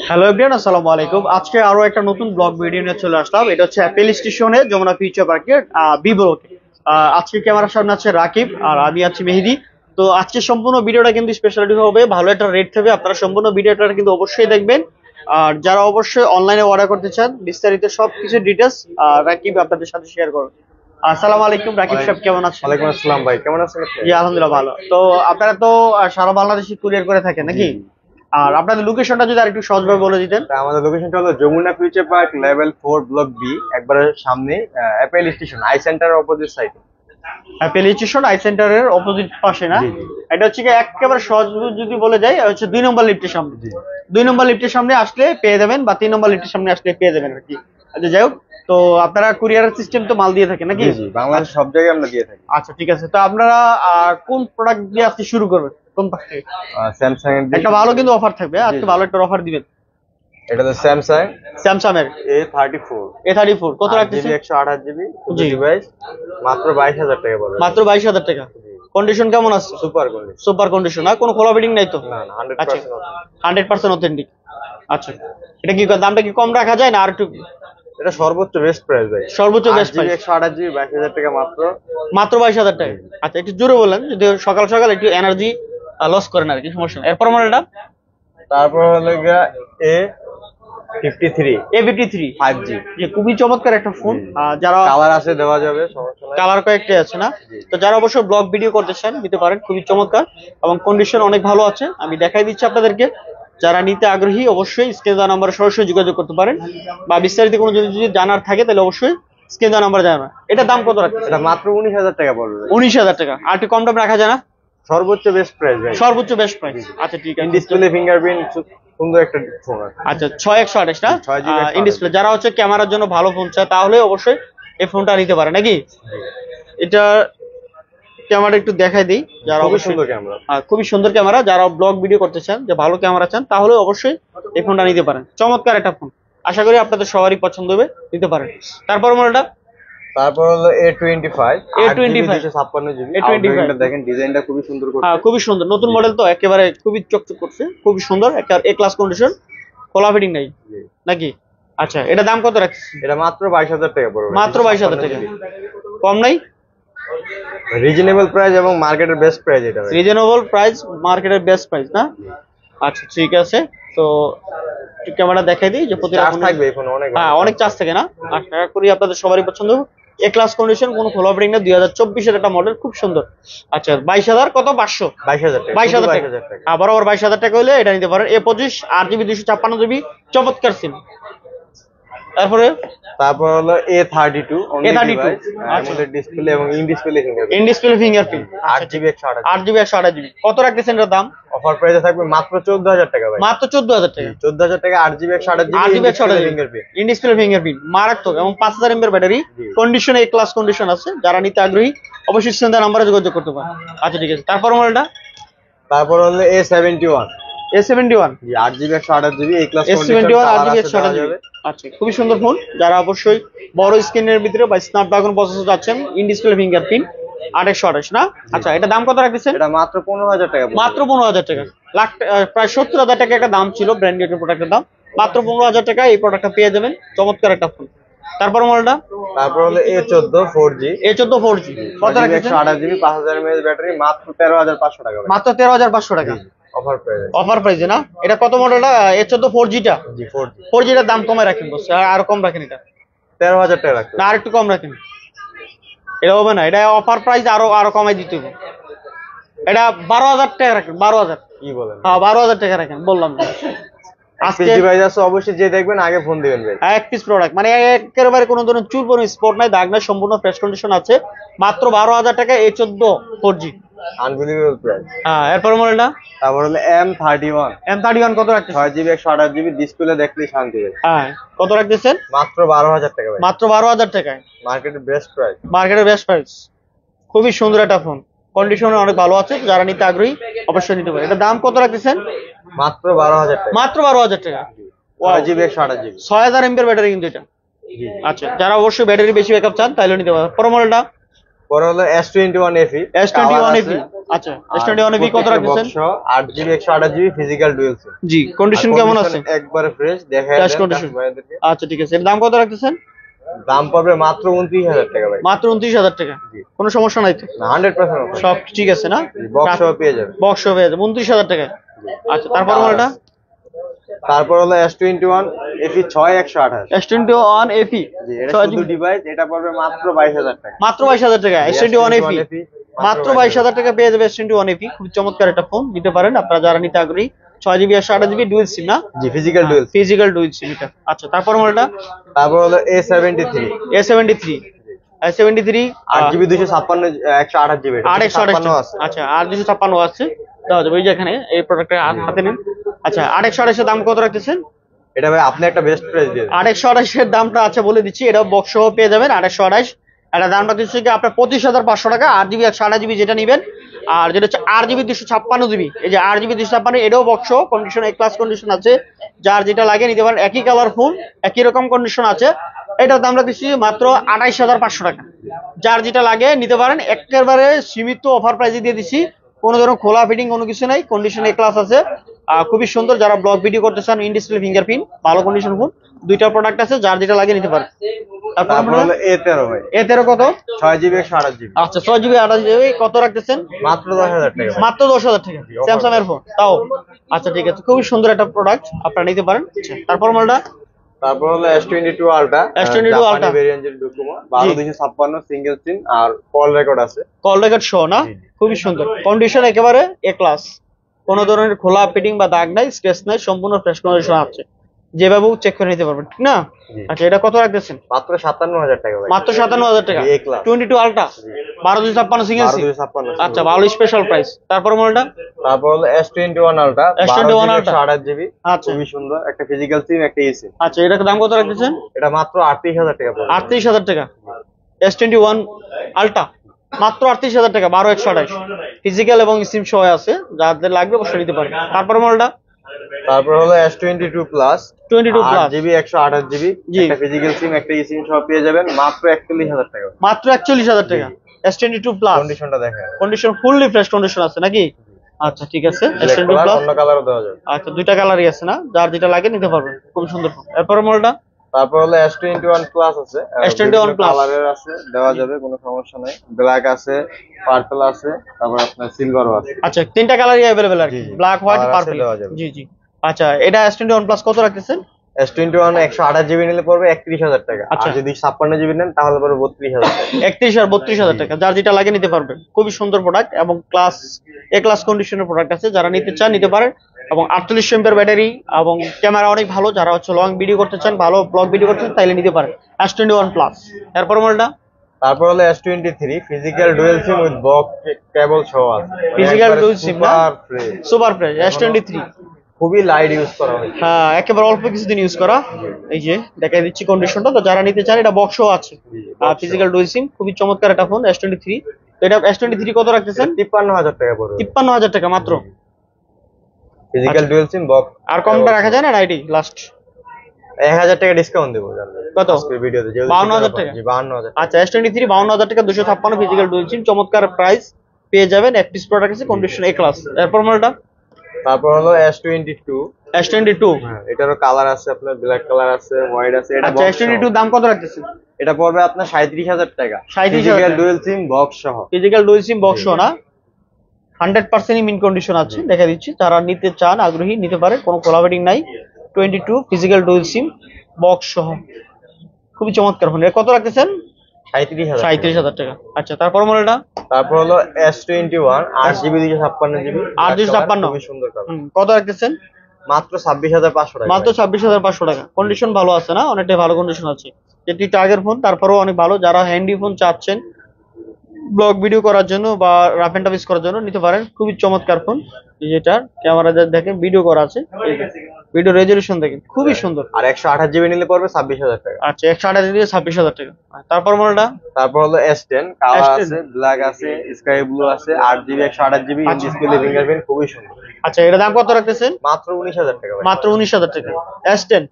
Hello everyone, আসসালামু আলাইকুম। আজকে আরো একটা নতুন ব্লগ ভিডিও নিয়ে চলে আসলাম। এটা হচ্ছে অ্যাপেল স্টেশনে যমুনা ফিউচার পার্কের বিবরতে। আজকে ক্যামেরার সামনে আছে রাকিব আর আমি আছি মেহেদি। তো আজকে সম্পূর্ণ ভিডিওটা কিন্তু স্পেশালিটি হবে, ভালো একটা রেট থাকবে। আপনারা সম্পূর্ণ ভিডিওটা কিন্তু অবশ্যই দেখবেন। আর যারা অবশ্যই অনলাইনে অর্ডার করতে চান, বিস্তারিত সবকিছু ডিটেলস রাকিব আপনাদের সাথে শেয়ার করুন। আসসালামু আলাইকুম রাকিব সাহেব, কেমন আছেন? ওয়ালাইকুম আসসালাম ভাই, কেমন আছেন আপনি? জি আলহামদুলিল্লাহ ভালো। তো আপনারা তো সারা বাংলাদেশে কুরিয়ার করে থাকেন নাকি? আর আপনাদের লোকেশনটা যদি আর একটু সহজভাবে বলে দিতেন। আমাদের লোকেশনটা হলো Jamuna future park level 4 block B, একবারে সামনে অ্যাপেল স্টেশন আই সেন্টারের অপোজিট সাইডে। অ্যাপেল স্টেশন আই সেন্টারের অপোজিট পাশে না? জি, জি। এটা হচ্ছে কি একেবারে সহজ যদি বলে যাই, হচ্ছে 2 নম্বর লিফটের সামনে। 2 নম্বর লিফটের সামনে আসলে পেয়ে যাবেন, বা 3 নম্বর লিফটের সামনে আসলে পেয়ে যাবেন আর কি। আচ্ছা যাই হোক, তো আপনারা কুরিয়ার সিস্টেম তো মাল দিয়ে থাকেন নাকি? জি জি, বাংলাদেশ সব জায়গায় আমরা দিয়ে থাকি। আচ্ছা ঠিক আছে। তো আপনারা কোন প্রোডাক্ট দিয়ে আজকে শুরু করবেন, কোন পাশ থেকে? স্যামসাং এর একটা ভালো কিন্তু অফার থাকবে, আজকে ভালো একটা অফার দিবেন। এটা তো স্যামসাং স্যামসাং এর A34 A34 কত রাখতেছেন? 128GB জি। ডিভাইস, মাত্র 22,000 টাকা পড়বে। মাত্র 22,000 টাকা। কন্ডিশন কেমন আছে? Super condition. সুপার কন্ডিশন, না কোনো খোলা ফিটিং নাই তো? না না, আচ্ছা 100% 100% অথেন্টিক। আচ্ছা, এটা কি দামটা কি কম রাখা যায় না আর একটু? এটা সর্বোচ্চ বেস্ট প্রাইস ভাই। সর্বোচ্চ বেস্ট প্রাইস 128GB 22,000 টাকা মাত্র। মাত্র 22,000 টাকা। আচ্ছা একটু জোরে বলেন, যদি সকাল সকাল একটু এনার্জি লস করেন আর কি, সমস্যা নেই। এরপর মডেলটা তারপর হলো গিয়া A53 5G, যে খুবই চমৎকার একটা ফোন। যারা কালার আছে দেওয়া যাবে, সমস্যা নাই। কালার কয়েকটাই আছে না? তো যারা অবশ্যই ব্লগ ভিডিও করতে চান নিতে পারেন, খুবই চমৎকার এবং কন্ডিশন অনেক ভালো আছে। আমি দেখাই দিচ্ছি আপনাদেরকে। যারা নিতে আগ্রহী অবশ্যই স্ক্রিনে দেওয়া নাম্বারে সরাসরি যোগাযোগ করতে পারেন, বা বিস্তারিত কোনো যদি জানার থাকে তাহলে অবশ্যই স্ক্রিনে দেওয়া নাম্বারে জানাবেন। এটা দাম কত রাখছে? এটা মাত্র 19,000 টাকা পড়বে। 19,000 টাকা। আর একটু কম দাম রাখা যায় না? সর্বোচ্চ বেস্ট প্রাইস ভাই। সর্বোচ্চ বেস্ট প্রাইস। আচ্ছা ঠিক আছে। ডিসপ্লে ফিঙ্গারপ্রিন্ট, সুন্দর একটা ফোন আছে। আচ্ছা 6128 না? 6GB in display. যারা হচ্ছে ক্যামেরার জন্য ভালো ফোন চায় তাহলে অবশ্যই এই ফোনটা নিতে পারে নাকি? এটা ক্যামেরা একটু দেখাই দিই। যারা খুবই অবশ্যই সুন্দর ক্যামেরা। খুবই সুন্দর ক্যামেরা, যারা ব্লগ ভিডিও করতে চান, যে ভালো ক্যামেরা চান, তাহলে অবশ্যই এই ফোনটা নিতে পারেন। চমৎকার একটা ফোন, আশা করি আপনাদের সবারই পছন্দ হবে, নিতে পারেন। তারপর মডেলটা তারপর হলো A25 256GB। A25 দেখেন ডিজাইনটা খুবই সুন্দর করছে। খুবই সুন্দর, নতুন মডেল তো একেবারে খুবই চকচক করছে, খুবই সুন্দর একটা এ ক্লাস কন্ডিশন, খোলা ফিটিং নাই নাকি? আচ্ছা এটা দাম কত রাখছিস? এটা মাত্র 22,000 টাকা পড়বে। মাত্র 22,000 টাকা, কম নাই? রিজনেবল প্রাইস এবং মার্কেটের বেস্ট প্রাইস এটা ভাই। রিজনেবল প্রাইস, মার্কেটের বেস্ট প্রাইস না? আচ্ছা ঠিক আছে। তো ক্যামেরা দেখাই দিই যে প্রতিটা চার্জ থাকবে এই ফোনে অনেক। অনেক চার্জ থাকে না? আশা করি আপনাদের সবারই পছন্দ হবে। এ ক্লাস কন্ডিশন, কোনো খোলা ফিটিং না, 2024 এর একটা মডেল, খুব সুন্দর। আচ্ছা 22,000 কত? 500 22,000 টাকা। 22,000 টাকা। বরাবর 22,000 টাকা হলে এটা নিতে পারেন। A25 8GB 256GB, চমৎকার সিম। তারপর হলো A32 A32 AMOLED ডিসপ্লে এবং in display fingerprint. In display fingerprint, 8GB 128GB। 8GB 128GB। কত রাখতেছেন এর দাম? অফার প্রাইসে থাকবে মাত্র 14,000 টাকা ভাই। মাত্র 14,000 টাকা। 14,000 টাকা 8GB 128GB 8GB 128GB fingerprint. In display fingerprint, মারাত্মক। এবং 5000 mAh ব্যাটারি, কন্ডিশন এ ক্লাস কন্ডিশন আছে। যারা নিতে আগ্রহী অবশ্যই স্ক্রিনে নাম্বারে যোগাযোগ করতে পারেন। আচ্ছা ঠিক আছে। তারপর মডেলটা? তারপর হলো A71 A71 জি, 8GB 128GB এই ক্লাস A71 8GB 128GB। আচ্ছা খুবই সুন্দর ফোন। যারা অবশ্যই বড় স্ক্রিনের ভিতরে বা স্ন্যাপড্রাগন প্রসেসর যাচ্ছেন, ইন ডিসপ্লে ফিঙ্গারপ্রিন্ট, 8/128 না? আচ্ছা এটা দাম কত রাখতেছেন? এটা মাত্র 15,000 টাকা। মাত্র 15,000 টাকা। প্রায় 70,000 টাকা একটা দাম ছিল ব্র্যান্ডেড প্রোডাক্টের দাম, মাত্র 15,000 টাকা এই প্রোডাক্টটা পেয়ে যাবেন। চমৎকার একটা ফোন। তারপর মডেলটা? তারপর হলো A14 4G A14 4G কত রাখতেছেন? 128GB 5000 mAh ব্যাটারি, মাত্র 13,500 টাকা ভাই। মাত্র 13,500 টাকা অফার প্রাইস। অফার প্রাইসে না? এটা কত মডেলটা? A14 4G টা? জি 4G। 4G টার দাম কমায় রাখেন বস, আর কম রাখেন। এটা 13,000 টাকা রাখতে না, আর একটু কম রাখেন। এটা হবে না, এটা অফার প্রাইস আরো কমাই দিতে হবে। এটা 12,000 টাকা রাখেন। 12,000? কি বলেন? হ্যাঁ 12,000 টাকা রাখেন, বললাম না। আজকে ডিভাইস আছে, অবশ্যই যে দেখবেন আগে ফোন দিবেন ভাই। এক পিস প্রোডাক্ট, মানে একেবারে কোনো ধরনের চুল পরিমাণ স্পট নাই, দাগ নাই, সম্পূর্ণ ফ্রেশ কন্ডিশন আছে। মাত্র 12,000 টাকা A14 4G। Unbelievable price. হ্যাঁ এরপর মডেলটা? তারপর হলো M31 M31 কত রাখতেছেন? 6GB 128GB ডিসপ্লে, দেখলেই শান্তি ভাই। হ্যাঁ কত রাখতেছেন? মাত্র 12,000 টাকা ভাই। মাত্র 12,000 টাকায়, মার্কেটের বেস্ট প্রাইস। মার্কেটের বেস্ট প্রাইস। খুবই সুন্দর একটা ফোন, কন্ডিশন অনেক ভালো আছে। যারা নিতে আগ্রহী অবশ্যই নিতে পারে। এটা দাম কত রাখতেছেন? মাত্র 12,000 টাকা। মাত্র 12,000 টাকা। 6GB 128GB 6000 mAh ব্যাটারি কিন্তু এটা। আচ্ছা যারা অবশ্যই ব্যাটারি বেশি ব্যাকআপ চান তাহলে নিতে পারেন। পর মডেলটা? পরে হলো S21 FE S21 FE। আচ্ছা S21 FE কত রাখতেছেন? 8GB 128GB physical dual SIM. জি, কন্ডিশন কেমন আছে? একবারে ফ্রেশ, দেখায় ক্যাশ দেন কন্ডিশন। ভাইদেরকে। আচ্ছা ঠিক আছে, এর দাম কত রাখতেছেন? দাম পড়বে মাত্র 29000 টাকা ভাই। মাত্র 29000 টাকা। কোনো সমস্যা নাই তো? না, 100% সব ঠিক আছে না? বক্স সহ পেয়ে যাবে। বক্স হবে 29000 টাকা। আচ্ছা তারপর মালটা? তারপর হলো S21 FE 6128। S21 FE জি, এটা শুধু ডিভাইস, এটা পড়বে মাত্র 22000 টাকা। মাত্র 22000 টাকা। S21 FE মাত্র 22000 টাকা পেয়ে যাবে। S21 FE খুব চমৎকার একটা ফোন, নিতে পারেন আপনারা যারা নিতে আগ্রহী। 6GB আর 128GB ডুয়াল সিম না? জি, physical dual. Physical dual SIM এটা। আচ্ছা তারপর মালটা? তারপর হলো A73। A73 8GB 256 128GB। 8 আছে। আচ্ছা 8 256 আছে। দাও ওই যে এখানে এই প্রোডাক্টটা হাতে নিন। আচ্ছা 8 দাম কত রাখতেছেন? এটা ভাই আপনি একটা বেস্ট প্রাইস দিয়ে দেন। 8 এর দামটা আচ্ছা বলে দিচ্ছি, এটা বক্স সহ পেয়ে যাবেন 8 এটা দামটা দিচ্ছি কি আপনার 25500 টাকা। 8GB 128GB যেটা নেবেন, আর যেটা হচ্ছে 8GB 256GB, এই যে 8GB 256 এটাও বক্স কন্ডিশন, এ ক্লাস কন্ডিশন আছে, যার যেটা লাগে নিতে পারেন। একই কালার ফোন, একই রকম কন্ডিশন আছে। এটার দামটা দিচ্ছি মাত্র 28500 টাকা। যার যেটা লাগে নিতে পারেন, একেবারে সীমিত অফার প্রাইসে দিয়ে দিচ্ছি। কোনো ধরনের খোলা ফিটিং কোনো কিছু নাই, কন্ডিশন এ ক্লাস আছে। খুবই সুন্দর, যারা ব্লগ ভিডিও করতে চান, ইন ডিসপ্লে ফিঙ্গারপ্রিন্ট, ভালো কন্ডিশন ফোন। দুইটা প্রোডাক্ট আছে, যার যেটা লাগে নিতে পারেন। তারপর হলো A13 ভাই। A13 কত? 6GB 128GB। আচ্ছা 6GB 28GB কত রাখতেছেন? মাত্র 10000 টাকা। মাত্র 10000 টাকা স্যামসাং এর ফোন তাও। আচ্ছা ঠিক আছে, খুবই সুন্দর একটা প্রোডাক্ট, আপনারা নিতে পারেন। আচ্ছা তারপর মালটা? তারপর হলো S22 Ultra। S22 Ultra ভেরিয়েন্টের ডকুমো 12256 সিঙ্গেল সিম আর কল রেকর্ড আছে। কল রেকর্ড শো না? খুবই সুন্দর কন্ডিশন, একেবারে এ ক্লাস। কোনো ধরনের খোলা ফিটিং বা দাগ নাই, স্ক্র্যাচ নাই, সম্পূর্ণ ফ্রেশ কন্ডিশন আছে, যেভাবে চেক করে নিতে পারবেন, ঠিক না? আচ্ছা এটা কত রাখতেছেন? মাত্র 57000 টাকা ভাই। মাত্র 57000 টাকা। 22 Ultra 12256 সিঙ্গেল সিম। 12256। আচ্ছা ভালো স্পেশাল প্রাইস। তারপর মালটা? তারপর হলো S21 Ultra। S21 Ultra 128GB। আচ্ছা খুবই সুন্দর, একটা ফিজিক্যাল সিম, একটা ই সিম। আচ্ছা এটার দাম কত রাখতেছেন? এটা মাত্র 38000 টাকা পড়বে। 38000 টাকা। S21 Ultra মাত্র 38000 টাকা। 12128 ফিজিক্যাল এবং সিম সহ আছে, যাদের লাগবে অবশ্যই নিতে পারেন। তারপর মালটা? তারপর হলো S22 Plus 22 Plus 8GB 128GB একটা ফিজিক্যাল সিম, একটা ই সিম সহ পেয়ে যাবেন মাত্র 41000 টাকা। মাত্র 41000 টাকা। S22 Plus কন্ডিশনটা দেখেন, কন্ডিশন ফুললি ফ্রেশ কন্ডিশন আছে নাকি? আচ্ছা ঠিক আছে। S22 Plus অন্য কালারও দেওয়া যাবে। আচ্ছা দুইটা কালারই আছে না, যার যেটা লাগে নিতে পারবেন, খুব সুন্দর ফোন। এরপর মালটা? তারপর হলো S21 Plus আছে। S21 Plus কালারের আছে, দেওয়া যাবে, কোনো সমস্যা নাই। ব্ল্যাক আছে, পার্পল আছে, তারপর আপনার সিলভারও আছে। আচ্ছা তিনটা কালারই अवेलेबल আর কি, ব্ল্যাক, হোয়াইট, পার্পল। দেওয়া যাবে। জি জি। আচ্ছা এটা S21 Plus কত রাখতেছেন? S21 128GB নিলে পড়বে 31000 টাকা। আর আচ্ছা। যদি 56GB নেন তাহলে পড়বে 32000 টাকা। 31 আর 32000 টাকা, যার যেটা লাগে নিতে পারবেন। খুবই সুন্দর প্রোডাক্ট এবং ক্লাস এ ক্লাস কন্ডিশনের প্রোডাক্ট আছে, যারা নিতে চান নিতে পারেন। এবং 48 এমপির ব্যাটারি এবং ক্যামেরা অনেক ভালো, যারা হচ্ছে লং ভিডিও করতে চান, ভালো ব্লগ ভিডিও করতে চান, তাইলে নিতে পারেন S21 Plus। এরপর মালটা? তারপর হলো S23 physical dual SIM with box কেবল সহ আছে। ফিজিক্যাল ডুয়াল সিম না? Super fresh, super fresh S23। খুবই লাইট ইউজ করা হয়েছে। হ্যাঁ একেবারে অল্প কিছুদিন ইউজ করা। এই যে দেখাই দিচ্ছি কন্ডিশনটা, তো যারা নিতে চান, এটা বক্সও আছে। ফিজিক্যাল ডুয়াল সিম, খুবই চমৎকার একটা ফোন S23। তো এটা S23 কত রাখতেছেন? 53000 টাকা পড়বে। 53000 টাকা মাত্র। Physical dual SIM box. আর কমটা রাখা যায় না? আইডি লাস্ট 1000 টাকা ডিসকাউন্ট দেবো জানলে কত? আজকের ভিডিওতে। 52000 টাকা। জি 52000। আচ্ছা S23 52000 টাকা 256 ফিজিক্যাল ডুয়াল সিম, চমৎকার প্রাইস পেয়ে যাবেন। এক পিস প্রোডাক্ট আছে, কন্ডিশন এ ক্লাস। এরপর মালটা? তারপর হলো S22। S22 এটারও কালার আছে, আপনার ব্ল্যাক কালার আছে, হোয়াইট আছে। এটা আচ্ছা S22 দাম কত রাখতেছেন? এটা পড়বে আপনার 37000 টাকা। 37,000 ফিজিক্যাল ডুয়াল সিম বক্স সহ। ফিজিক্যাল ডুয়াল সিম বক্স না? 100% মিন কন্ডিশন আছে, দেখা দিচ্ছি। যারা নিতে চান আগ্রহী নিতে পারে, কোনো কোলাবেটিং নাই। 22 ফিজিক্যাল ডুয়াল সিম বক্স সহ, খুবই চমৎকার ফোন। কত রাখতেছেন? 37000 টাকা। আচ্ছা তারপর মডেলটা? তারপর হলো S21 8GB 256GB 8 খুবই সুন্দর কালার। কত রাখতেছেন? মাত্র 26500 টাকা। মাত্র 26500 টাকা। কন্ডিশন ভালো আছে না? অনেকটাই ভালো কন্ডিশন আছে। এটি টার্গের ফোন, তারপরেও অনেক ভালো। যারা হ্যান্ডি ফোন চাচ্ছেন ব্লগ ভিডিও করার জন্য বা রাফ এন্ড টাফ ইউজ করার জন্য নিতে পারেন, খুবই চমৎকার ফোন। যেটার ক্যামেরা দেখেন, ভিডিও করা আছে, ভিডিও রেজলিউশন দেখেন, খুবই সুন্দর। আর 128GB নিলে পড়বে 26000 টাকা। আচ্ছা 128 দিয়ে 26000 টাকা। তারপর মডেলটা? তারপর হলো S10 কালার আছে, ব্ল্যাক আছে, স্কাই ব্লু আছে, 8GB 128GB in display fingerprint, খুবই সুন্দর। আচ্ছা এর দাম কত রাখতেছেন? মাত্র 19000 টাকা। মাত্র 19000 টাকা S10।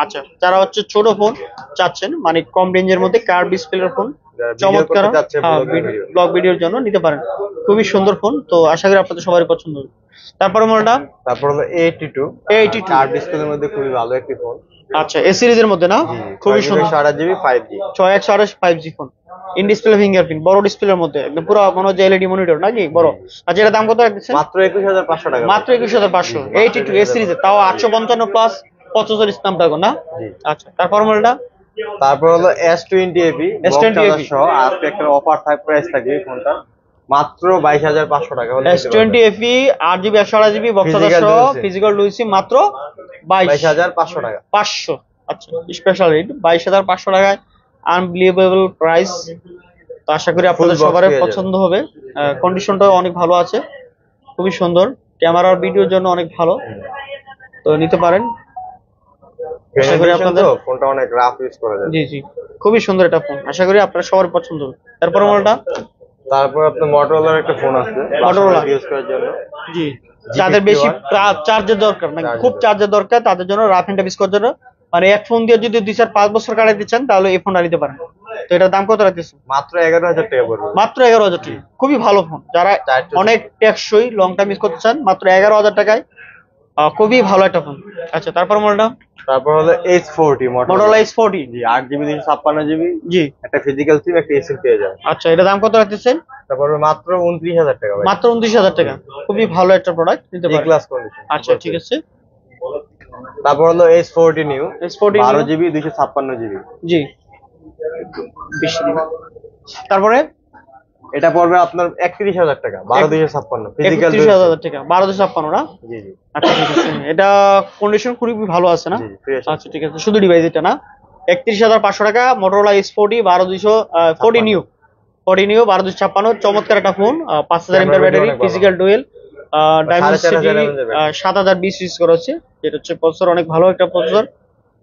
আচ্ছা যারা হচ্ছে ছোট ফোন চাচ্ছেন, মানে কম রেঞ্জের মধ্যে কার্ভ ডিসপ্লের ফোন, চমৎকার ব্লগ ভিডিওর জন্য নিতে পারেন। খুবই সুন্দর ফোন, তো আশা করি আপনাদের সবারই পছন্দ হবে। তারপরে মডেলটা তারপর হলো A82 কার্ভ ডিসপ্লের মধ্যে খুবই ভালো একটি ফোন। আচ্ছা, এ সিরিজের মধ্যে না, খুবই সুন্দর, 8GB 5G 6128 5G phone, in display fingerprint, বড় ডিসপ্লের মধ্যে একদম পুরো মনে হচ্ছে এলইডি মনিটর নাকি বড়। আচ্ছা, এটা দাম কত রাখছেন? মাত্র 21500 টাকা। মাত্র 21500 82 এ সিরিজের, তাও 855 প্লাস 75 স্ন্যাপড্রাগন না। আচ্ছা, তারপর মডেলটা তারপর হলো S20 S20 সহ আজকে একটা অফার প্রাইস থাকবে এই ফোনটা মাত্র 22500 টাকা হলে S20 FE 8GB 128GB box সহ ফিজিক্যাল ডুইসি মাত্র 22500 টাকা 500। আচ্ছা, স্পেশাল রেট 22500 টাকায়, আনবিলিভেবল প্রাইস। তো আশা করি আপনাদের সবারই পছন্দ হবে। কন্ডিশনটাও অনেক ভালো আছে, খুবই সুন্দর, ক্যামেরার ভিডিওর জন্য অনেক ভালো, তো নিতে পারেন। আশা করি আপনাদের ফোনটা অনেক রাফ ইউজ করা যায়। জি জি, খুবই সুন্দর এটা ফোন, আশা করি আপনারা সবার পছন্দ হবে। তারপর মডেলটা তারপর আপনার মোটরোলার একটা ফোন আছে মোটরোলা ইউজ করার জন্য। জি, যাদের বেশি চার্জের দরকার নাকি খুব চার্জের দরকার তাদের জন্য, রাফ এন্ড টাফ ইউজ করার জন্য, মানে এক ফোন দিয়ে যদি 2-4-5 বছর কাটাতে দিচ্ছেন তাহলে এই ফোনটা নিতে পারেন। তো এটার দাম কত রাখতেছেন? মাত্র 11000 টাকা পড়বে। মাত্র 11000 টাকা, খুবই ভালো ফোন, যারা অনেক টেকসই লং টাইম ইউজ করতে চান মাত্র 11000 টাকায়, খুবই ভালো একটা ফোন। আচ্ছা, তারপর মডেলটা তারপর হলো H40 Motorola H40 জি 8GB 256GB জি, একটা ফিজিক্যাল সিম একটা এসএম পেয়ে যাবেন। আচ্ছা, এটা দাম কত রাখতেছেন? তারপর মাত্র 29000 টাকা ভাই। মাত্র 29000 টাকা, খুবই ভালো একটা প্রোডাক্ট, নিতে পারেন। Class condition. আচ্ছা, ঠিক আছে। তারপর হলো S40 new S40 12GB 256GB জি, বেশি দিন। তারপরে এটা পড়বে আপনার 31000 টাকা 12256 ফিজিক্যাল 31000 টাকা 12256 না। জি জি। আচ্ছা, ঠিক আছে, এটা কন্ডিশন খুবই ভালো আছে না। আচ্ছা, ঠিক আছে, শুধু ডিভাইস এটা না। 31500 টাকা Motorola S40 12240 নিউ 12256, চমৎকার একটা phone, 5000 mAh battery, physical dual Dimensity 7020 use করা হচ্ছে, যেটা হচ্ছে প্রসেসর অনেক ভালো একটা প্রসেসর।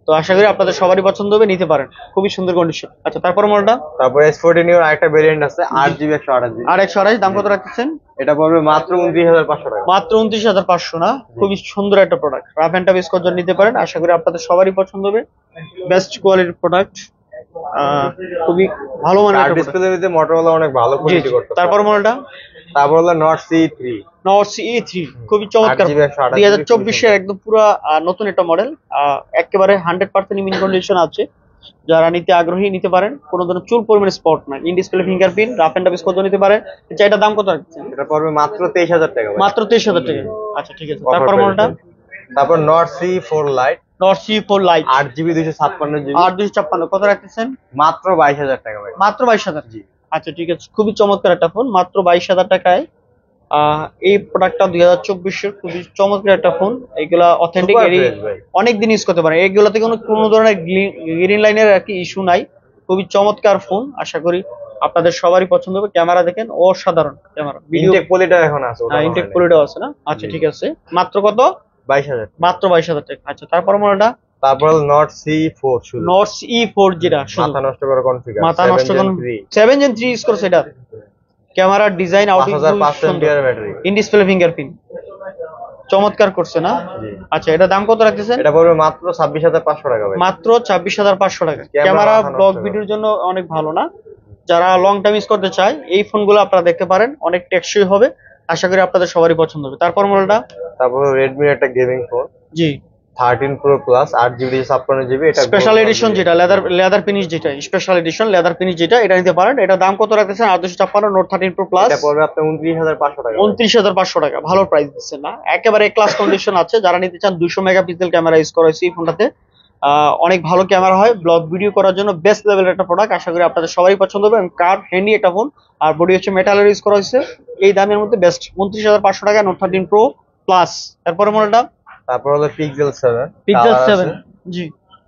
তো আশা করি আপনাদের সবারই পছন্দ হবে, নিতে পারেন, খুবই সুন্দর কন্ডিশন। আচ্ছা, তারপর মডেলটা তারপর S40 নিউ আরেকটা ভেরিয়েন্ট আছে 8GB 128GB আর 128, দাম কত রাখতেছেন? এটা পড়বে মাত্র 29500 টাকা। মাত্র 29500 না, খুবই সুন্দর একটা product, rough and tough use করার জন্য নিতে পারেন। আশা করি আপনাদের সবারই পছন্দ হবে, বেস্ট কোয়ালিটির প্রোডাক্ট, খুবই ভালো মানের একটা ডিসপ্লের মধ্যে Motorola অনেক ভালো কোয়ালিটি করতে। তারপর মডেলটা তারপর হলো Nord CE3 খুবই চমৎকার, 8GB 128GB 2024 এর একদম পুরো নতুন একটা মডেল, একেবারে 100% ইমিন কন্ডিশন আছে। যারা নিতে আগ্রহী নিতে পারেন, কোনো ধরনের চুল পরিমাণে স্পট নাই, in display fingerprint, rough and tough use করতে নিতে পারেন। আচ্ছা, এটা দাম কত রাখছেন? এটা পড়বে মাত্র 23000 টাকা ভাই। মাত্র 23000 টাকা। আচ্ছা, ঠিক আছে, তারপর মডেলটা তারপর Nord CE4 Lite Nord CE4 Lite 8GB 256GB 8256, কত রাখতেছেন? মাত্র 22000 টাকা ভাই। মাত্র 22000 জি। আচ্ছা, ঠিক আছে, খুবই চমৎকার একটা ফোন, মাত্র 22000 টাকায়। এই প্রোডাক্টটা 2024 এর খুবই চমৎকার একটা ফোন, এগুলা অথেন্টিক, অনেক দিন ইউজ করতে পারে, এগুলাতে কোনো ধরনের গ্রিন লাইনের আর কি ইস্যু নাই, খুবই চমৎকার ফোন। আশা করি আপনাদের সবারই পছন্দ হবে। ক্যামেরা দেখেন, অসাধারণ ক্যামেরা, ইনটেক পলিটা এখন আছে, ওটা ইনটেক পলিটাও আছে না। আচ্ছা, ঠিক আছে, মাত্র কত? 22000, মাত্র 22000 টাকা। আচ্ছা, তারপর মডেলটা তারপর Nord CE4 শুধু Nord CE4 যেটা মাথা নষ্ট করা কনফিগার, মাথা নষ্ট করা 7 Gen 3 ইউজ করছে, এটা ক্যামেরার design outing 5500 battery, in display fingerprint, চমৎকার করছে না। আচ্ছা, এটা দাম কত রাখতেছেন? এটা পড়বে মাত্র 26500 টাকা ভাই। মাত্র 26500 টাকা। ক্যামেরা ব্লগ ভিডিওর জন্য অনেক ভালো না, যারা লং টাইম ইউজ করতে চায় এই ফোনগুলো আপনারা দেখতে পারেন, অনেক টেকসই হবে, আশা করি আপনাদের সবারই পছন্দ হবে। তারপর মডেলটা তারপর Redmi একটা গেমিং ফোন জি 13 Pro Plus 8GB 256GB, এটা স্পেশাল এডিশন, যেটা লেদার ফিনিশ, যেটা স্পেশাল এডিশন লেদার ফিনিশ, যেটা এটা নিতে পারেন। এটা দাম কত রাখতেছেন? 8256 Note 13 Pro Plus, এটা পড়বে আপনার 29500 টাকা। 29500 টাকা, ভালো প্রাইস দিচ্ছেন না, একেবারে ক্লাস কন্ডিশন আছে। যারা নিতে চান 200 মেগাপিক্সেল ক্যামেরা ইউজ করা হয়েছে এই ফোনটাতে, অনেক ভালো ক্যামেরা হয়, ব্লগ ভিডিও করার জন্য বেস্ট লেভেলের একটা প্রোডাক্ট, আশা করি আপনাদের সবারই পছন্দ হবে। কার হ্যান্ডি একটা ফোন, আর বডি হচ্ছে মেটালের ইউজ করা হয়েছে, এই দামের মধ্যে বেস্ট 29500 টাকা Note 13 Pro Plus। এরপরে মডেলটা তারপর হলো Pixel 7 জি,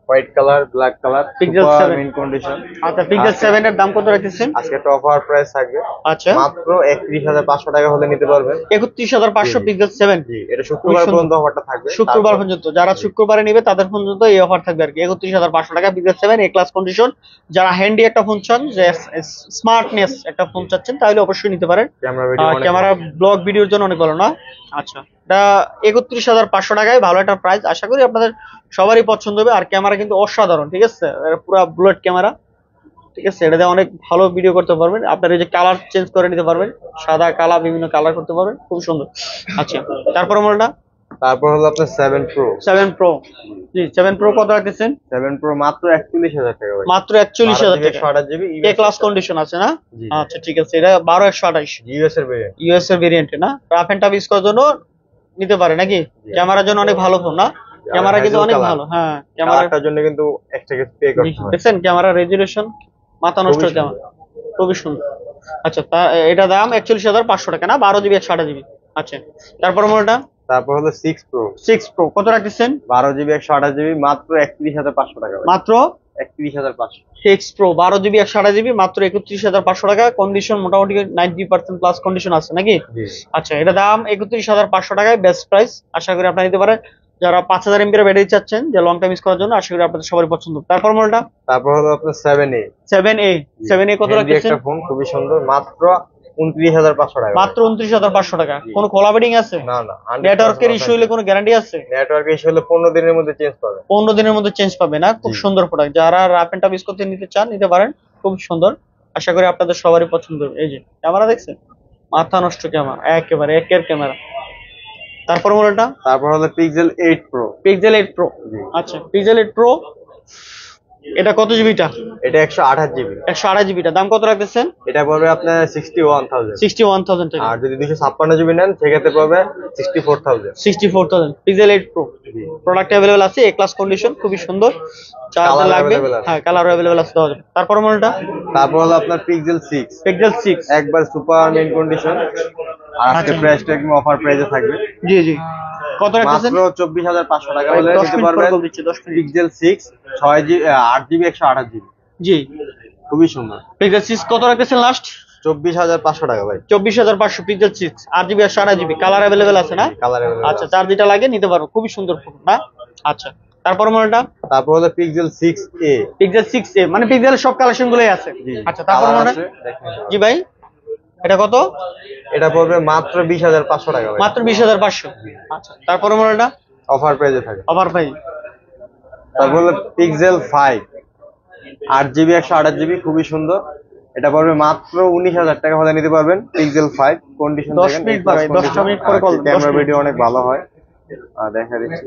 white colour, black colour, Pixel 7 mint condition. আচ্ছা, Pixel 7 এর দাম কত রাখতেছেন? আজকে একটা অফার প্রাইস থাকবে, আচ্ছা, মাত্র 31500 টাকা হলে নিতে পারবেন। 31500 Pixel 7 জি, এটা শুক্রবার পর্যন্ত অফারটা থাকবে, শুক্রবার পর্যন্ত, যারা শুক্রবারে নেবে তাদের পর্যন্ত এই অফার থাকবে আর কি। 31500 টাকা Pixel 7 এ ক্লাস কন্ডিশন। যারা হ্যান্ডি একটা ফোন চান, যে স্মার্টনেস একটা ফোন চাচ্ছেন, তাহলে অবশ্যই নিতে পারেন। ক্যামেরা ব্লগ ভিডিওর জন্য অনেক ভালো না। আচ্ছা, এটা 31500 টাকায় ভালো একটা প্রাইস, আশা করি আপনাদের সবারই পছন্দ হবে। আর ক্যামেরা কিন্তু অসাধারণ, ঠিক আছে, পুরো বুলেট ক্যামেরা, ঠিক আছে, এটা দিয়ে অনেক ভালো ভিডিও করতে পারবেন। আপনার এই যে কালার চেঞ্জ করে নিতে পারবেন, সাদা কালা বিভিন্ন কালার করতে পারবেন, খুব সুন্দর। আচ্ছা, তারপর মডেলটা তারপর হলো আপনার 7 প্রো। 7 প্রো, জি 7 প্রো কত রাখতেছেন? 7 প্রো মাত্র 41,000 টাকা ভাই। মাত্র 41,000 টাকা। 128 জিবি এ ক্লাস কন্ডিশন আছে না? জি। আচ্ছা ঠিক আছে, এটা 12128 ইউএস এর ভেরিয়েন্ট। ইউএস এর ভেরিয়েন্ট না, রাফ এন্ড টাফ ইউজ করার জন্য নিতে পারে নাকি? ক্যামেরার জন্য অনেক ভালো ফোন না? ক্যামেরা কিন্তু অনেক ভালো, হ্যাঁ ক্যামেরাটার জন্য কিন্তু এক্সট্রা কিছু পে করতে হয়। দেখছেন ক্যামেরা রেজুলেশন মাথা নষ্ট ক্যামেরা, খুবই সুন্দর। আচ্ছা, এটা দাম 41,500 টাকা না, 12 জিবি 128 জিবি। আচ্ছা, তারপর মডেলটা? তারপর হলো 6 প্রো। 6 প্রো কত রাখতেছেন? 12 জিবি 128 জিবি মাত্র 31,500 টাকা ভাই। মাত্র 31,500। 6 প্রো 12 জিবি 128 জিবি মাত্র 31,500 টাকা। কন্ডিশন মোটামুটি 90% প্লাস কন্ডিশন আছে নাকি? জি। আচ্ছা, এটা দাম 31,500 টাকায়, বেস্ট প্রাইস। আশা করি আপনারা নিতে পারেন। যারা 5000 এমবি এর ব্যাটারি চাচ্ছেন, যে লং টাইম ইউজ করার জন্য, আশা করি আপনাদের সবারই পছন্দ। তারপর মডেলটা? তারপর হলো আপনার 7A। 7A কত রাখতেছেন? একটা ফোন খুবই সুন্দর, মাত্র 29,500 টাকা। মাত্র 29,500 টাকা। কোনো কোলাবেডিং আছে? না না। নেটওয়ার্কের ইস্যু হলে কোনো গ্যারান্টি আছে? নেটওয়ার্ক ইস্যু হলে 15 দিনের মধ্যে চেঞ্জ পাবে। 15 দিনের মধ্যে চেঞ্জ পাবে না? খুব সুন্দর প্রোডাক্ট। যারা রাফ এন্ড টাফ ইউজ করতে নিতে চান, নিতে পারেন, খুব সুন্দর। আশা করি আপনাদের সবারই পছন্দ হবে। এই যে ক্যামেরা দেখছেন, মাথা নষ্ট ক্যামেরা, একেবারে একের ক্যামেরা। তারপর মডেলটা? তারপর হলো পিক্সেল 8 প্রো। Pixel 8 pro. আচ্ছা, পিক্সেল 8 প্রো এটা কত জিবিটা? এটা 128 জিবি। 128 জিবিটা দাম কত রাখতেছেন? এটা পড়বে আপনার 61,000। 61,000 টাকা। আর যদি 256 জিবি নেন সেক্ষেত্রে পড়বে 64,000। 64,000 পিক্সেল 8 প্রো। প্রোডাক্ট अवेलेबल আছে, এ ক্লাস কন্ডিশন, খুবই সুন্দর। চার্জার লাগবে, হ্যাঁ কালার अवेलेबल আছে, দেওয়া যাবে। তারপর মডেলটা? তারপর হলো আপনার পিক্সেল 6। পিক্সেল 6 একবার সুপার মেইন কন্ডিশন। আর আজকে প্রাইসটা একদম অফার প্রাইসে থাকবে। জি জি, কত রাখতেছেন? মাত্র 24,500 টাকা হলে নিতে পারবেন। Pixel 6 6 GB 8 GB 128 GB. জি, খুবই সুন্দর। পিক্সেল 6 কত রাখতেছেন লাস্ট? 24,500 টাকা ভাই। 24,500 pixel 6 8 GB 128 GB. Colour available আছে না? Colour available. আচ্ছা, চার দুইটা লাগে, নিতে পারো, খুবই সুন্দর ফোন না? আচ্ছা, তারপর মডেলটা? তারপর হলো পিক্সেল 6a। পিক্সেল 6a মানে পিক্সেলের সব কালেকশন গুলোই আছে। আচ্ছা, তারপর মডেল? জি ভাই, এটা কত? এটা পড়বে মাত্র 20,500 টাকা ভাই। মাত্র 20,500। আচ্ছা, তারপর মডেলটা? অফার প্রাইসে থাকে। অফার ভাই। তারপর হলো পিক্সেল 5 8 জিবি 128 জিবি, খুবই সুন্দর। এটা পড়বে মাত্র 19,000 টাকা হলে নিতে পারবেন। পিক্সেল 5 কন্ডিশন 10 মিনিট ভাই, 10 মিনিট পরে কল। ক্যামেরা ভিডিও অনেক ভালো হয়। দেখা দিচ্ছি,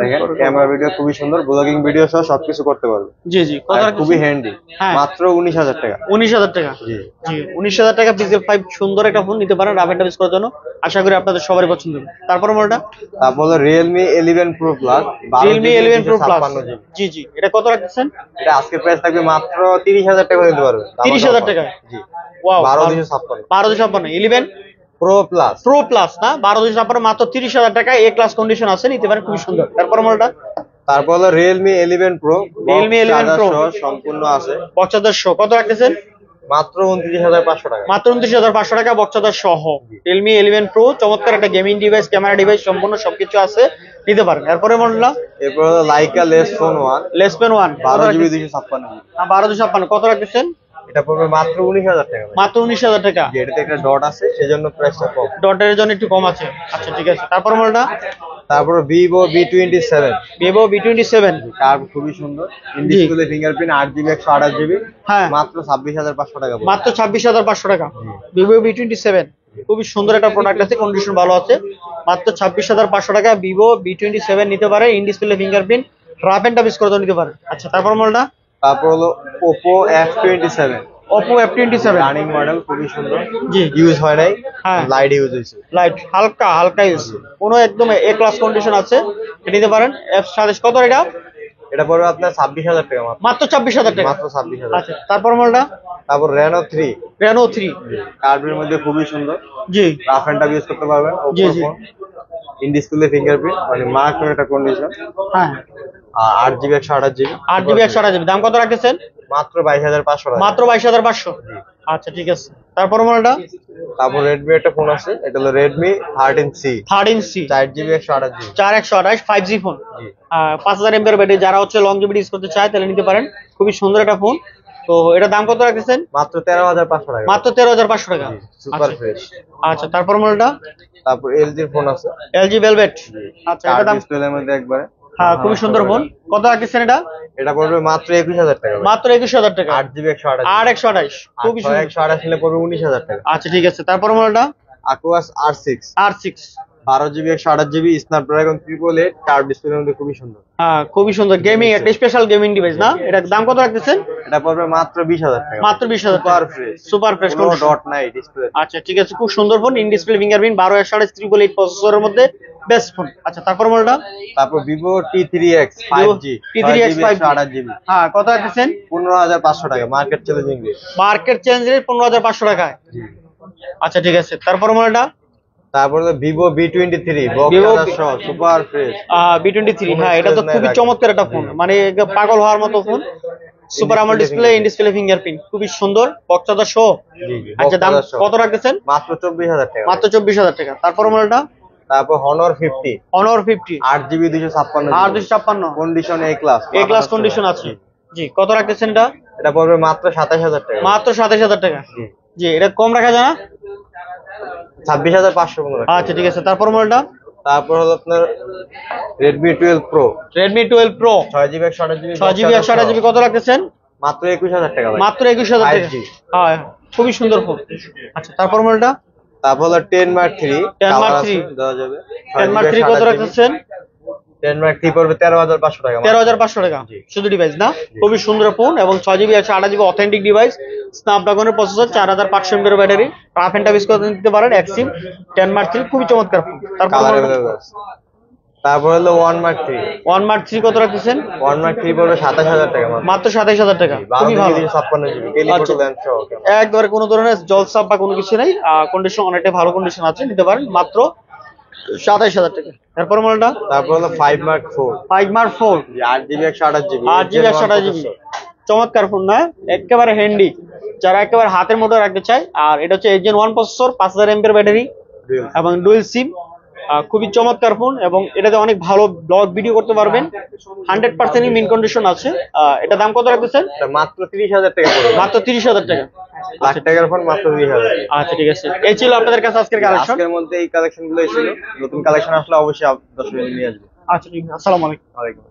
দেখেন ক্যামেরা ভিডিও খুবই সুন্দর, ব্লগিং ভিডিও সহ সবকিছু করতে পারবে। জি জি, কত আর রাখতেছেন? খুবই হ্যান্ডি। হ্যাঁ। মাত্র 19,000 টাকা। 19,000 টাকা। জি জি, 19,000 টাকা পিক্সেল 5 সুন্দর একটা ফোন, নিতে পারেন রাফ এন্ড টাফ ইউজ করার জন্য। আশা করি আপনাদের সবারই পছন্দ হবে। তারপর মডেলটা? তারপর হলো Realme 11 Pro Plus। Realme 11 Pro Plus। জি জি, এটা কত রাখতেছেন? এটা আজকের প্রাইস থাকবে মাত্র 30,000 টাকা নিতে পারবে। 30,000 টাকা। জি, wow, 12,256। 12,256 11 Pro Plus। Pro Plus না, 12,256 মাত্র 30,000 টাকা, এ ক্লাস কন্ডিশন আছে, নিতে পারেন, খুবই সুন্দর। তারপর মডেলটা? তারপর হলো Realme 11 Pro। Realme 11 Pro সম্পূর্ণ আছে। বক্সাদার সহ কত রাখতেছেন? মাত্র 29,500 টাকা। মাত্র 29,500 টাকা বক্সাদার সহ। Realme 11 Pro চমৎকার একটা গেমিং ডিভাইস, ক্যামেরা ডিভাইস, সম্পূর্ণ সবকিছু আছে, নিতে পারেন। এরপরে মডেলটা? এরপর হলো Leica Les Phone 1। লেস পেন 1 12 জিবি 256 জিবি। 12,256 কত রাখতেছেন? এটা পড়বে মাত্র 19,000 টাকা ভাই। মাত্র 19,000 টাকা। এটাতে একটা ডট আছে সেজন্য প্রাইসটা কম। ডটের জন্য একটু কম আছে। আচ্ছা ঠিক আছে, তারপর মডেলটা? তারপর Vivo V27। Vivo V27 curve খুবই সুন্দর, in display fingerprint, 8 GB 128 GB. হ্যাঁ, মাত্র 26,500 টাকা পড়বে। মাত্র 26,500 টাকা। Vivo V27 খুবই সুন্দর একটা প্রোডাক্ট আছে, কন্ডিশন ভালো আছে। মাত্র 26,500 টাকা Vivo V27 নিতে পারে, in display fingerprint, rough and tough use করে নিতে পারে। আচ্ছা, তারপর মডেলটা? তারপর হলো Oppo F27। Oppo F27 running model, খুবই সুন্দর। জি, ইউজ হয় নাই, হ্যাঁ লাইট ইউজ হয়েছে। লাইট, হালকা হালকা ইউজ, কোনো একদম এ ক্লাস কন্ডিশন আছে, এটা নিতে পারেন। F27 কত এটা? এটা পড়বে আপনার 26,000 টাকা মাত্র। মাত্র 26,000 টাকা। মাত্র 26,000। আচ্ছা, তারপর মডেলটা? তারপর Reno 3। Reno 3 কার্ভের মধ্যে খুবই সুন্দর, জি রাফ এন্ড টাফ ইউজ করতে পারবেন। জি, Oppo G. Phone, in display fingerprint, মানে মার্ক একটা কন্ডিশন। হ্যাঁ, আর 8 জিবি 128 জিবি। 8 GB 128 GB. দাম কত রাখতেছেন? মাত্র 22,500 টাকা। মাত্র 22,500। আচ্ছা ঠিক আছে, তারপর মডেলটা? তারপর Redmi একটা ফোন আছে, এটা হলো Redmi 13C। 13C 4 GB 128 GB. 4128 5G ফোন। জি। 5000 mAh ব্যাটারি, যারা হচ্ছে লং জিবি ইউজ করতে চায় তাহলে নিতে পারেন, খুবই সুন্দর একটা ফোন। তো এটা দাম কত রাখতেছেন? মাত্র 13,500 টাকা। মাত্র 13,500 টাকা। সুপার আচ্ছা। ফ্রেশ। আচ্ছা, তারপর মডেলটা? তারপর LG এর ফোন আছে, LG Velvet। আচ্ছা, এটা দাম? ডিসপ্লের মধ্যে একবারে। হ্যাঁ, খুবই সুন্দর ফোন। কত রাখতেছেন এটা? এটা পড়বে মাত্র 21,000 টাকা ভাই। মাত্র 21,000 টাকা। 8GB 128 আর 128 খুবই সুন্দর। 128 নিলে পড়বে 19,000 টাকা। আচ্ছা ঠিক আছে, তারপর মডেলটা Aquas R6 R6 12GB 128GB Snapdragon 888 curve ডিসপ্লের মধ্যে খুবই সুন্দর। হ্যাঁ খুবই সুন্দর, গেমিং একটা স্পেশাল গেমিং ডিভাইস না? এটার দাম কত রাখতেছেন? এটা পড়বে মাত্র 20,000 টাকা। মাত্র 20,000 সুপার ফ্রেশ, সুপার ফ্রেশ, কোনো ডট নাই ডিসপ্লে। আচ্ছা ঠিক আছে, খুব সুন্দর ফোন, ইন ডিসপ্লে ফিঙ্গারপ্রিন্ট, 12/8 প্রসেসরের মধ্যে বেস্ট ফোন। আচ্ছা তারপর মডেলটা তারপর Vivo T3X 5G T3X 5G 128GB হ্যাঁ কত রাখতেছেন? 15,500 টাকা, market challenging rate. Market change rate 15,500 টাকায়। আচ্ছা ঠিক আছে, তারপর মডেলটা তারপর Vivo V23 Vivo box super fresh B23। হ্যাঁ এটা তো খুবই চমৎকার একটা ফোন, মানে পাগল হওয়ার মতো phone. Super AMOLED display, in display fingerprint, খুবই সুন্দর, বক্সটা শো। আচ্ছা দাম কত রাখতেছেন? মাত্র 24,000 টাকা। মাত্র 24,000 টাকা। তারপর মডেলটা তারপর Honor 50 Honor 50 8GB 256 আর 256 কন্ডিশন এ ক্লাস, এ ক্লাস কন্ডিশন আছে। জি কত রাখতেছেন এটা? এটা পড়বে মাত্র 27,000 টাকা। মাত্র 27,000 টাকা। জি এটা কম রাখা যায় না? 26,515 টাকা। আচ্ছা ঠিক আছে, তারপর মডেলটা তারপর হলো আপনার Redmi 12 Pro Redmi 12 Pro 6GB 128GB 6GB 128GB কত রাখতেছেন? মাত্র 21,000 টাকা ভাই। মাত্র 21,000 টাকা। 5G হ্যাঁ খুবই সুন্দর ফোন। আচ্ছা তারপর মডেলটা তারপর হলো 10 Mark 3 10 Mark কালার 3 আছে, দেওয়া যাবে। 10 Mark 3 কত রাখতেছেন? 10 Mark 3 পড়বে 13,500 টাকা। 13,500 টাকা শুধু ডিভাইস না? খুবই সুন্দর ফোন এবং 6GB 128GB অথেন্টিক ডিভাইস, স্ন্যাপড্রাগনের processor, 4500 mAh battery, rough and tough use করতে দিতে পারেন, এক্সিম 10 Mark 3 খুবই চমৎকার ফোন। তারপর কালার अवेलेबल আছে। তারপর হলো 1 Mark 3 1 Mark 3 কত রাখতেছেন? 1 Mark 3 পড়বে 27,000 টাকা মাত্র। মাত্র 27,000 টাকা, খুবই ভালো। 56GB টেলিফটো ল্যান্ড সহ। একবারে কোনো ধরনের জলসাপ বা কোনো কিছু নেই, কন্ডিশন অনেকটাই ভালো কন্ডিশন আছে, নিতে পারেন মাত্র 27,000 টাকা। তারপর মডেলটা তারপর হলো 5 Mark 4 5 Mark 4 8GB 128GB 8GB 128GB চমৎকার ফোন না? একেবারে হ্যান্ডি, যারা একেবারে হাতের মুঠোয় রাখতে চায়। আর এটা হচ্ছে Gen 1 প্রসেসর, 5000 mAh ব্যাটারি এবং ডুয়েল সিম, খুবই চমৎকার ফোন এবং এটাতে অনেক ভালো ব্লগ ভিডিও করতে পারবেন, 100% মিন কন্ডিশন আছে। এটা দাম কত রাখতেছেন? এটা মাত্র 30,000 টাকা পড়বে। মাত্র 30,000 টাকা। লাখ টাকার ফোন মাত্র 30,000। আচ্ছা ঠিক আছে, এই ছিল আপনাদের কাছে আজকের কালেকশন। আজকের মধ্যে এই কালেকশন গুলোই ছিল, নতুন কালেকশন আসলে অবশ্যই দর্শক নিয়ে আসবে। আচ্ছা ঠিক আছে, আসসালামু আলাইকুম। ওয়ালাইকুম।